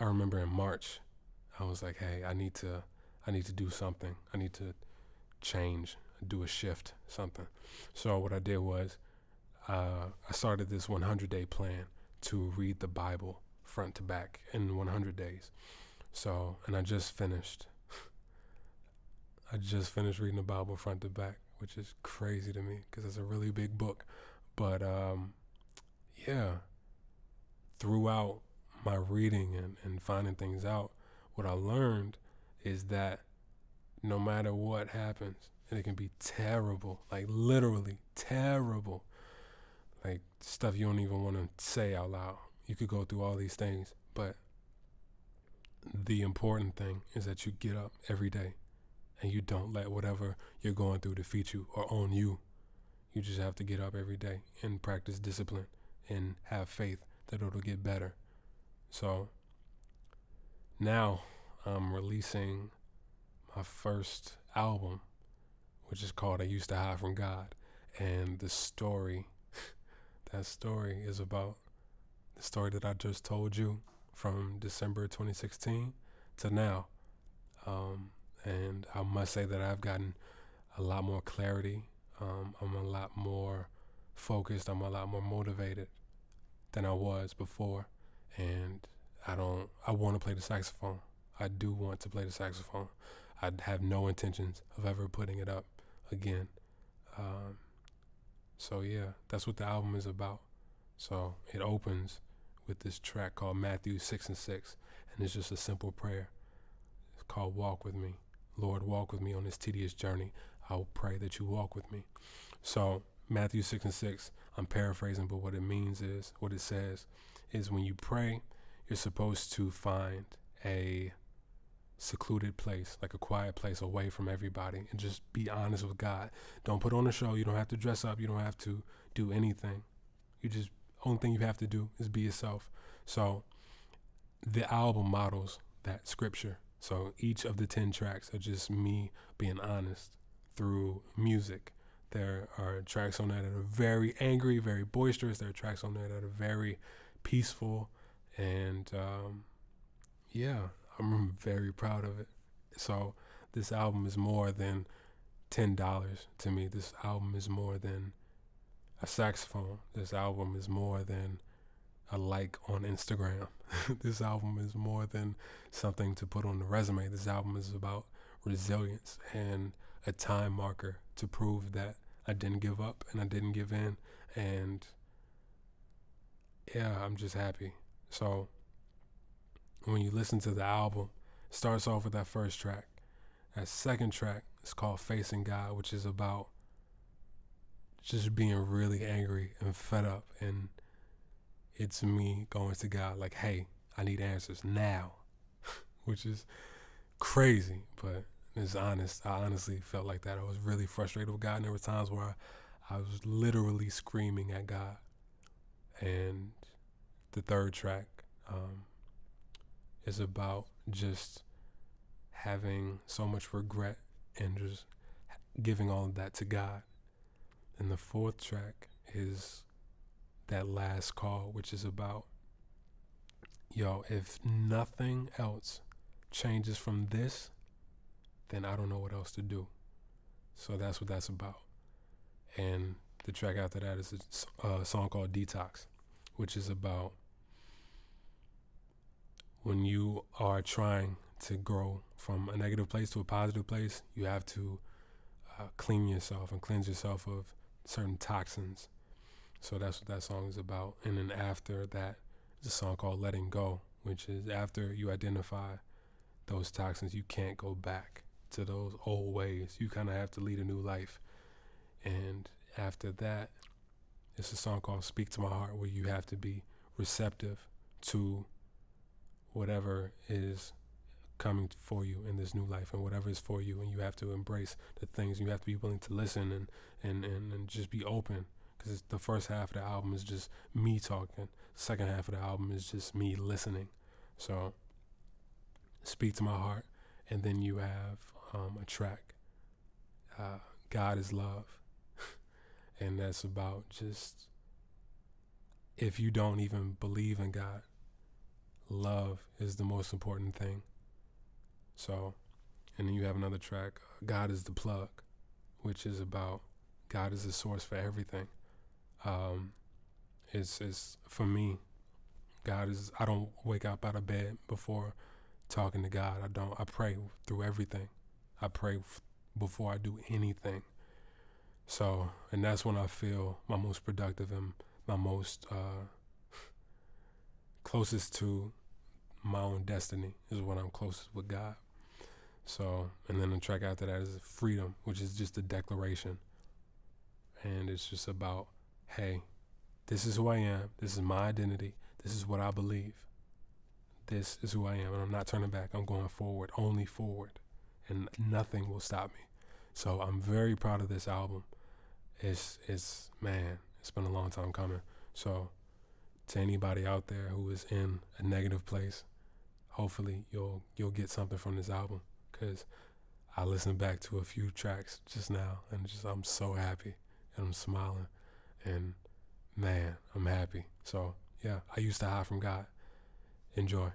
I remember in March, I was like, hey, I need to do something. I need to change, do a shift, something. So what I did was I started this 100-day plan to read the Bible front to back in 100 days. So, and I just finished reading the Bible front to back, which is crazy to me because it's a really big book. But yeah, throughout my reading and finding things out, what I learned is that no matter what happens, and it can be terrible, like literally terrible, like stuff you don't even want to say out loud. You could go through all these things, but the important thing is that you get up every day and you don't let whatever you're going through defeat you or own you. You just have to get up every day and practice discipline and have faith that it'll get better. So now I'm releasing my first album, which is called I Used to Hide from God. And the story, that story is about the story that I just told you from December 2016 to now. And I must say that I've gotten a lot more clarity. I'm a lot more focused. I'm a lot more motivated than I was before. And I want to play the saxophone. I do want to play the saxophone. I have no intentions of ever putting it up again. So yeah, that's what the album is about. So it opens with this track called Matthew 6 and 6. And it's just a simple prayer. It's called Walk With Me. Lord, walk with me on this tedious journey. I'll pray that you walk with me. So Matthew 6 and 6, I'm paraphrasing, but what it means is, what it says is when you pray, you're supposed to find a secluded place, like a quiet place away from everybody, and just be honest with God. Don't put on a show. You don't have to dress up. You don't have to do anything. Only thing you have to do is be yourself. So the album models that scripture. So each of the 10 tracks are just me being honest through music. There are tracks on there that are very angry, very boisterous. There are tracks on there that are very peaceful. And yeah, I'm very proud of it. So this album is more than $10 to me. This album is more than a saxophone. This album is more than a like on Instagram. This album is more than something to put on the resume. This album is about resilience and a time marker to prove that I didn't give up and I didn't give in. And yeah, I'm just happy. So when you listen to the album, it starts off with that first track. That second track is called Facing God, which is about just being really angry and fed up. And it's me going to God like, hey, I need answers now, which is crazy, but it's honest. I honestly felt like that. I was really frustrated with God, and there were times where I was literally screaming at God. And the third track is about just having so much regret and just giving all of that to God. And the fourth track is that last call, which is about, if nothing else changes from this, then I don't know what else to do. So that's what that's about. And the track after that is a song called Detox, which is about when you are trying to grow from a negative place to a positive place, you have to clean yourself and cleanse yourself of certain toxins. So that's what that song is about. And then after that is a song called Letting Go, which is after you identify those toxins, you can't go back to those old ways. You kind of have to lead a new life. And after that, it's a song called Speak to My Heart, where you have to be receptive to whatever is coming for you in this new life and whatever is for you. And you have to embrace the things. You have to be willing to listen and just be open. Because the first half of the album is just me talking. The second half of the album is just me listening. So, Speak to My Heart. And then you have a track, God is Love. And that's about just, if you don't even believe in God, love is the most important thing. So, and then you have another track, God is the Plug, which is about God is the source for everything. It's for me, God is, I don't wake up out of bed before talking to God. I pray through everything. I pray before I do anything. So, and that's when I feel my most productive and my most closest to my own destiny, is when I'm closest with God. So, and then the track after that is Freedom, which is just a declaration. And it's just about, hey, this is who I am. This is my identity. This is what I believe. This is who I am. And I'm not turning back. I'm going forward, only forward. And nothing will stop me. So I'm very proud of this album. It's man, it's been a long time coming. So to anybody out there who is in a negative place, hopefully you'll get something from this album, because I listened back to a few tracks just now and I'm so happy and I'm smiling and man, I'm happy. So yeah, I used to hide from God. Enjoy.